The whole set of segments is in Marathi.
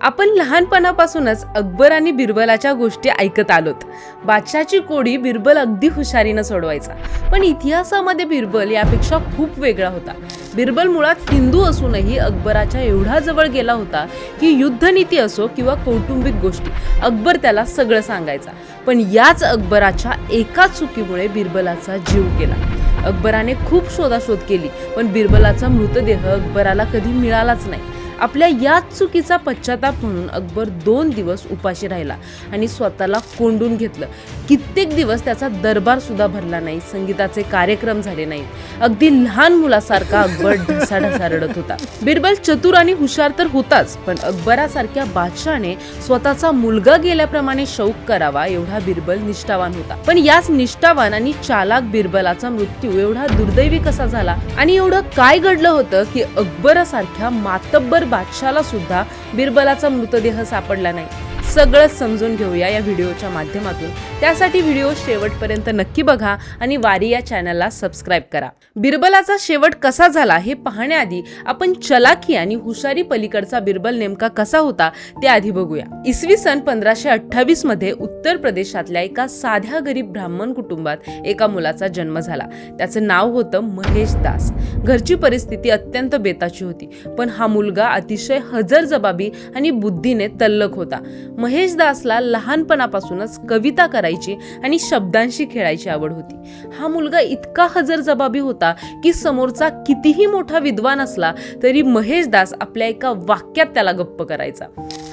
आपण लहानपणापासूनच अकबर आणि बिरबलाच्या गोष्टी ऐकत आलोत. बादशाची कोडी बिरबल अगदी हुशारीनं सोडवायचा, पण इतिहासामध्ये बिरबल यापेक्षा खूप वेगळा होता. बिरबल मुळात हिंदू असूनही अकबराच्या एवढा जवळ गेला होता की युद्धनीती असो किंवा कौटुंबिक गोष्टी अकबर त्याला सगळं सांगायचा. पण याच अकबराच्या एका चुकीमुळे बिरबलाचा जीव गेला. अकबराने खूप शोधाशोध केली, पण बिरबलाचा मृतदेह अकबराला कधी मिळालाच नाही. आपल्या याच चुकीचा पश्चाताप म्हणून अकबर 2 दिवस उपाशी राहिला आणि स्वतःला कोंडून घेतलं. कित्येक दिवस त्याचा दरबार सुद्धा भरला नाही, संगीताचे कार्यक्रम झाले नाहीत. अगदी लहान मुलासारखा अकबर ढसाढसा रडत होता. बिरबल चतुर आणि हुशार तर होताच, पण अकबरासारख्या बादशाने स्वतःचा मुलगा गेल्याप्रमाणे शौक करावा एवढा बिरबल निष्ठावान होता. पण याच निष्ठावान आणि चालाक बिरबलाचा मृत्यू एवढा दुर्दैवी कसा झाला आणि एवढं काय घडलं होतं की अकबरासारख्या मातब्बर बादशाला सुद्धा बिरबलाचा मृतदेह सापडला नाही? सगळं समजून घेऊया या व्हिडिओच्या माध्यमातून. त्यासाठी व्हिडिओ शेवटपर्यंत नक्की बघा आणि वारी या चॅनलला सबस्क्राईब करा. बिरबलाचा शेवट कसा झाला हे पाहण्याआधी आपण चलाखी आणि हुशारी पलीकडचा बिरबल नेमका कसा होता ते आधी बघूया. इसवी सन 1528 मध्ये उत्तर प्रदेशातल्या एका साध्या गरीब ब्राह्मण कुटुंबात एका मुलाचा जन्म झाला. त्याचं नाव होतं महेश दास. घरची परिस्थिती अत्यंत बेताची होती, पण हा मुलगा अतिशय हजरजबाबी आणि बुद्धीने तल्लख होता. महेश दासला लहानपणापासूनच कविता करायची आणि शब्दांशी खेळायची आवड होती. हा मुलगा इतका हजरजबाबी होता की समोरचा कितीही मोठा विद्वान असला तरी महेश दास आपल्या एका वाक्यात त्याला गप्प करायचा.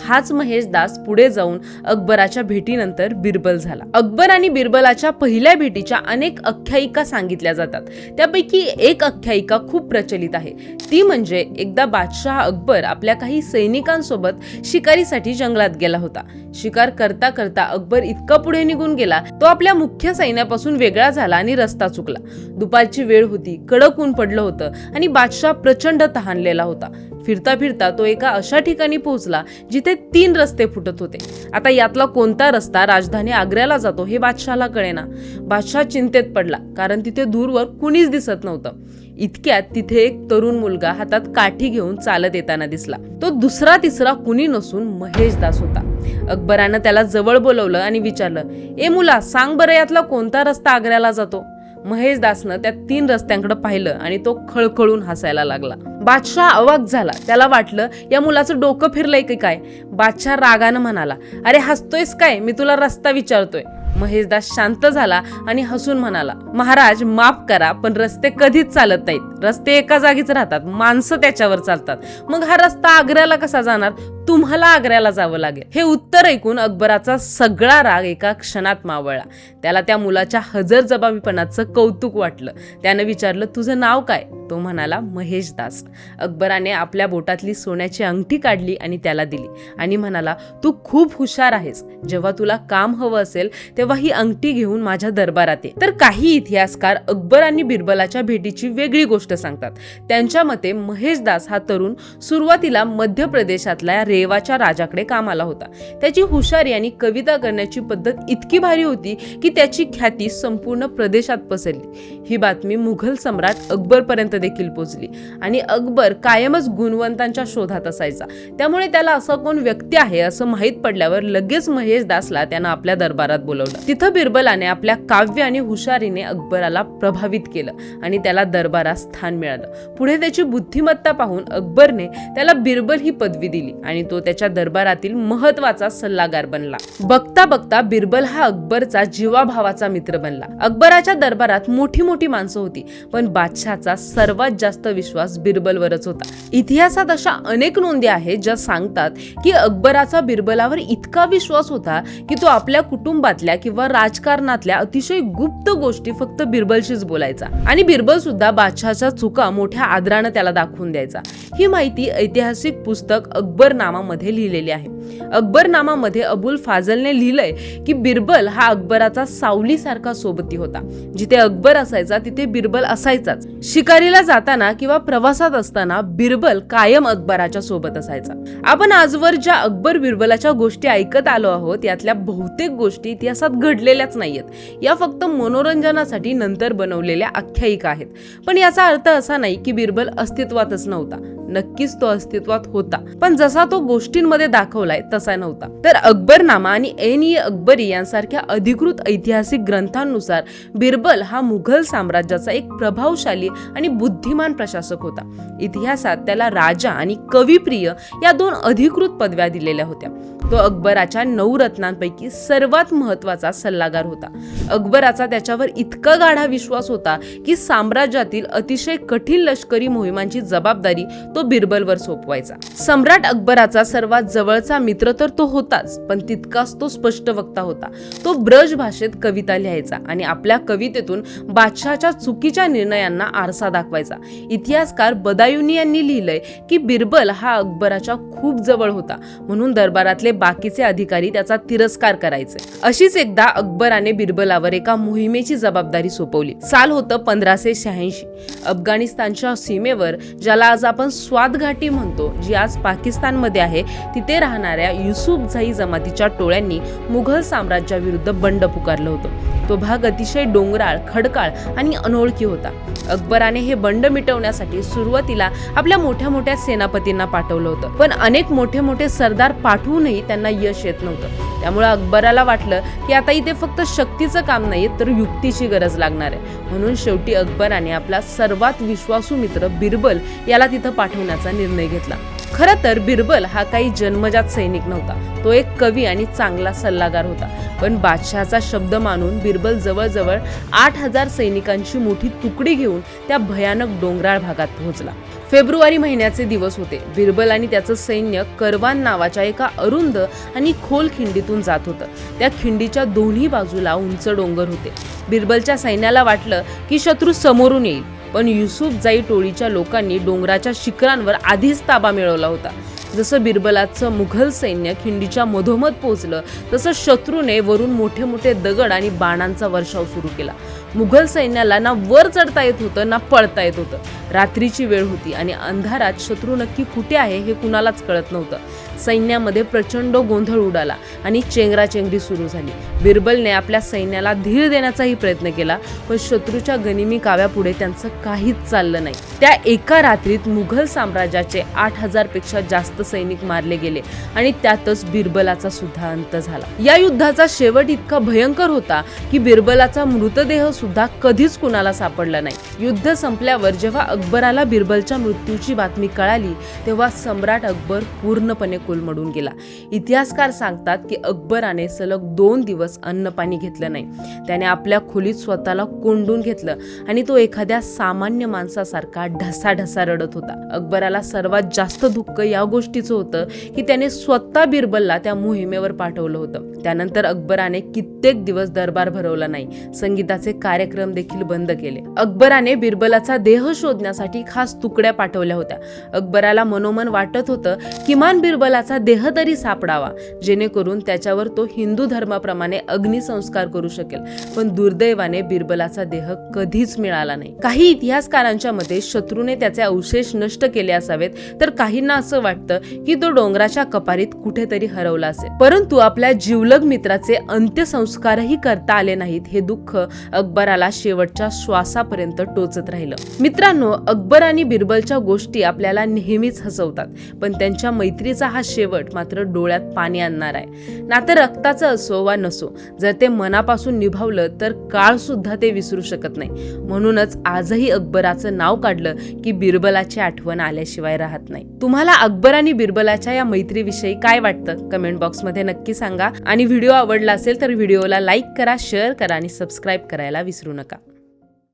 हाच महेश दास पुढे जाऊन अकबराच्या भेटीनंतर बिरबल झाला. अकबर आणि बिरबलाच्या पहिल्या भेटीच्या अनेक आख्यायिका सांगितल्या जातात. त्यापैकी एक आख्यायिका खूप प्रचलित आहे. ती म्हणजे एकदा बादशाह अकबर आपल्या काही सैनिकांसोबत शिकारीसाठी जंगलात गेला होता. शिकार करता करता अकबर इतका पुढे निघून गेला, तो आपल्या मुख्य सैन्यापासून वेगळा झाला आणि रस्ता चुकला. दुपारची वेळ होती, कडक ऊन पडलं होतं आणि बादशाह प्रचंड तहानलेला होता. फिरता फिरता तो एका अशा ठिकाणी पोहोचला जिथे 3 रस्ते फुटत होते. आता यातला कोणता रस्ता राजधानी आग्र्याला जातो हे बादशाहला कळेना. बादशाह चिंतेत पडला, कारण तिथे दूरवर कुणीच दिसत नव्हतं. इतक्यात तिथे एक तरुण मुलगा हातात काठी घेऊन चालत येताना दिसला. तो दुसरा तिसरा कुणी नसून महेश दास होता. अकबरानं त्याला जवळ बोलवलं आणि विचारलं, ए मुला, सांग बरं यातला कोणता रस्ता आग्र्याला जातो? महेश दासनं त्या 3 रस्त्यांकडे पाहिलं आणि तो खळखळून हसायला लागला. बादशाह अवाक झाला. त्याला वाटलं या मुलाचं डोकं फिरलंय की काय. बादशाह रागानं म्हणाला, अरे हसतोयस काय, मी तुला रस्ता विचारतोय. महेश दास शांत झाला आणि हसून म्हणाला, महाराज माफ करा, पण रस्ते कधीच चालत नाहीत. रस्ते एका जागीच राहतात, माणसं त्याच्यावर चालतात. मग हा रस्ता आग्र्याला कसा जाणार? तुम्हाला आग्र्याला जावं लागेल. हे उत्तर ऐकून अकबराचा सगळा राग एका क्षणात मावळला. त्याला त्या मुलाच्या हजरजबाबीपणाचं कौतुक वाटलं. त्यानं विचारलं, तुझं नाव काय? तो म्हणाला, महेश दास. अकबराने आपल्या बोटातली सोन्याची अंगठी काढली आणि त्याला दिली आणि म्हणाला, तू खूप हुशार आहेस. जेव्हा तुला काम हवं असेल तेव्हा ही अंगठी घेऊन माझ्या दरबारात ये. तर काही इतिहासकार अकबर आणि बिरबलाच्या भेटीची वेगळी गोष्ट सांगतात. त्यांच्या मते महेश दास हा तरुण सुरुवातीला मध्य प्रदेशातल्या रेवाच्या राजाकडे कामाला होता. त्याची हुशारी आणि कविता करण्याची पद्धत इतकी भारी होती की त्याची ख्याती संपूर्ण प्रदेशात पसरली. ही बातमी मुघल सम्राट अकबर पर्यंत देखील पोहोचली आणि अकबर कायमच गुणवंतांच्या शोधात असायचा. त्यामुळे त्याला असं कोण व्यक्ती आहे असं माहीत पडल्यावर लगेच महेश दासला त्यानं आपल्या दरबारात बोलवलं. तिथं बिरबलाने आपल्या काव्य आणि हुशारीने अकबराला प्रभावित केलं आणि त्याला दरबारात स्थान मिळालं. पुढे त्याची बुद्धिमत्ता पाहून अकबरने त्याला बिरबल ही पदवी दिली आणि तो त्याच्या दरबारातील महत्वाचा सल्लागार बनला. बघता बघता बिरबल हा अकबरचा जीवाभावाचा मित्र बनला. अकबराच्या दरबारात मोठी मोठी माणसं होती, पण बादशाहचा सर्वात जास्त विश्वास बिरबलवरच होता. इतिहासात अशा अनेक नोंदी आहेत ज्या सांगतात की अकबराचा बिरबलावर इतका विश्वास होता की तो आपल्या कुटुंबातल्या किंवा राजकारणातल्या अतिशय गुप्त गोष्टी फक्त बिरबलशीच बोलायचा आणि बिरबल सुद्धा बादशाहच्या चुका मोठ्या आदरानं त्याला दाखवून द्यायचा. ही माहिती ऐतिहासिक पुस्तक अकबरनामामध्ये लिहिलेली आहे. अकबरनामामध्ये अबुल फाजलने लिहिलंय की बिरबल हा अकबराचा सावलीसारखा सोबती होता. जिथे अकबर असायचा तिथे बिरबल असायचाच. शिकारीला जाताना किंवा प्रवासात असताना बिरबल कायम अकबराच्या सोबत असायचा. आपण आजवर ज्या अकबर बिरबलाच्या गोष्टी ऐकत आलो आहोत यातल्या बहुतेक गोष्टी इतिहासात घडलेल्याच नाहीयेत. या फक्त मनोरंजनासाठी नंतर बनवलेल्या आख्यायिका आहेत. पण याचा अर्थ असा नाही की बिरबल अस्तित्वातच नव्हता. नक्कीच तो अस्तित्वात होता, पण जसा तो गोष्टींमध्ये दाखवलाय तसा नव्हता. तर अकबरनामा आणि ऐन-ए अकबरी यांसारख्या अधिकृत ऐतिहासिक ग्रंथांनुसार बिरबल हा मुघल साम्राज्याचा एक प्रभावशाली आणि बुद्धिमान प्रशासक होता. इतिहासात त्याला राजा आणि कविप्रिय या 2 अधिकृत पदव्या दिलेल्या होत्या. तो अकबराच्या 9 रत्नांपैकी सर्वात महत्वाचा सल्लागार होता. अकबराचा त्याच्यावर इतका गाढा विश्वास होता की साम्राज्यातील अतिशय कठीण लष्करी मोहिमांची जबाबदारी तो बिरबलवर सोपवायचा. सम्राट अकबराचा सर्वात जवळचा मित्र तर तो होताच, पण तितकाच तो स्पष्ट वक्ता होता. तो ब्रज भाषेत कविता लिहायचा आणि आपल्या कवितेतून बादशाहच्या चुकीच्या निर्णयांना आरसा दाखवायचा. इतिहासकार बदायुनी यांनी लिहिलंय की बिरबल हा अकबराच्या खूप जवळ होता, म्हणून दरबारातले बाकीचे अधिकारी त्याचा तिरस्कार करायचे. अशीच एकदा अकबराने बिरबलावर एका मोहिमेची जबाबदारी सोपवली. साल होतं 1586. अफगाणिस्तानच्या सीमेवर, ज्याला आज आपण स्वात घाटी म्हणतो, जी आज पाकिस्तानमध्ये आहे, तिथे राहणाऱ्या युसुफझाई जमातीच्या टोळ्यांनी मुघल साम्राज्याविरुद्ध बंड पुकारलं होतं. तो भाग अतिशय डोंगराळ, खडकाळ आणि अनोळखी होता. अकबराने हे बंड मिटवण्यासाठी सुरुवातीला आपल्या मोठ्या मोठ्या सेनापतींना पाठवलं होतं, पण अनेक मोठे मोठे सरदार पाठवूनही त्यांना यश येत नव्हतं. त्यामुळे अकबराला वाटलं की आता इथे फक्त शक्तीचं काम नाही तर युक्तीची गरज लागणार आहे. म्हणून शेवटी अकबराने आपला सर्वात विश्वासू मित्र बिरबल याला तिथं पाठवण्याचा निर्णय घेतला. खरं तर बिरबल हा काही जन्मजात सैनिक नव्हता. तो एक कवी आणि चांगला सल्लागार होता. पण बादशहाचा शब्द मानून बिरबल जवळजवळ 8000 सैनिकांची मोठी तुकडी घेऊन त्या भयानक डोंगराळ भागात पोहोचला. फेब्रुवारी महिन्याचे दिवस होते. बिरबल आणि त्याचं सैन्य करवान नावाच्या एका अरुंद आणि खोल खिंडीतून जात होतं. त्या खिंडीच्या दोन्ही बाजूला उंच डोंगर होते. बिरबलच्या सैन्याला वाटलं की शत्रू समोरून येईल, पण युसुफझाई टोळीच्या लोकांनी डोंगराच्या शिखरांवर आधीच ताबा मिळवला होता. जसं बिरबलाचं मुघल सैन्य खिंडीच्या मधोमध पोहोचलं, तसं शत्रूने वरून मोठे मोठे दगड आणि बाणांचा वर्षाव सुरू केला. मुघल सैन्याला ना वर चढता येत होतं ना पळता येत होतं. रात्रीची वेळ होती आणि अंधारात शत्रू नक्की कुठे आहे हे कुणालाच कळत नव्हतं. सैन्यामध्ये प्रचंड गोंधळ उडाला आणि चेंगराचेंगरी सुरू झाली. बिरबलने आपल्या सैन्याला धीर देण्याचाही प्रयत्न केला, पण शत्रूच्या गनिमी काव्यापुढे त्यांचं काहीच चाललं नाही. त्या एका रात्रीत मुघल साम्राज्याचे 8000 पेक्षा जास्त सैनिक मारले गेले आणि त्यातच बिरबलाचा सुद्धा अंत झाला. या युद्धाचा शेवट इतका भयंकर होता की बिरबलाचा मृतदेह सुद्धा कधीच कुणाला सापडला नाही. युद्ध संपल्यावर जेव्हा अकबराला बिरबलच्या मृत्यूची बातमी कळाली, तेव्हा सम्राट अकबर पूर्णपणे कोलमडून गेला. इतिहासकार सांगतात की अकबराने सलग 2 दिवस अन्न पाणी घेतलं नाही. त्याने आपल्या खोलीत स्वतःला कोंडून घेतलं आणि तो एखाद्या सामान्य माणसासारखा ढसाढसा रडत होता. अकबराला सर्वात जास्त दुःख या गोष्टीचं होतं की त्याने स्वतः बिरबलला त्या मोहिमेवर पाठवलं होतं. त्यानंतर अकबराने कित्येक दिवस दरबार भरवला नाही. संगीताचे कार्यक्रम देखील बंद केले. अकबराने बिरबलाचा देह शोधण्यासाठी खास तुकड्या पाठवल्या होत्या. अकबराला मनोमन वाटत होतं किमान बिरबलाचा देह तरी सापडावा, जेणेकरून त्याच्यावर तो हिंदू धर्माप्रमाणे अग्निसंस्कार करू शकेल. पण दुर्दैवाने बिरबलाचा देह कधीच मिळाला नाही. काही इतिहासकारांच्या मते शत्रूने त्याचे अवशेष नष्ट केले असावेत, तर काहींना असं वाटतं की तो डोंगराच्या कपारीत कुठेतरी हरवला असेल. परंतु आपल्या जिवलग मित्राचे अंत्यसंस्कारही करता आले नाहीत, हे दुःख अकबराला शेवटच्या श्वासापर्यंत टोचत राहिलं. मित्रांनो, अकबर आणि बिरबलच्या गोष्टी आपल्याला नेहमीच हसवतात, पण त्यांच्या मैत्रीचा हा शेवट मात्र डोळ्यात पाणी आणणार आहे. नातं रक्ताचं असो वा नसो, जर ते मनापासून निभावलं तर काळ सुद्धा ते विसरू शकत नाही. म्हणूनच आजही अकबराचं नाव काढलं की बिरबलाची आठवण आल्याशिवाय राहत नाही. तुम्हाला अकबर आणि बिरबलाच्या या मैत्रीविषयी काय वाटतं कमेंट बॉक्समध्ये नक्की सांगा. आणि व्हिडिओ आवडला असेल तर व्हिडिओला लाईक करा, शेअर करा आणि सबस्क्राईब करायला विसरू नका.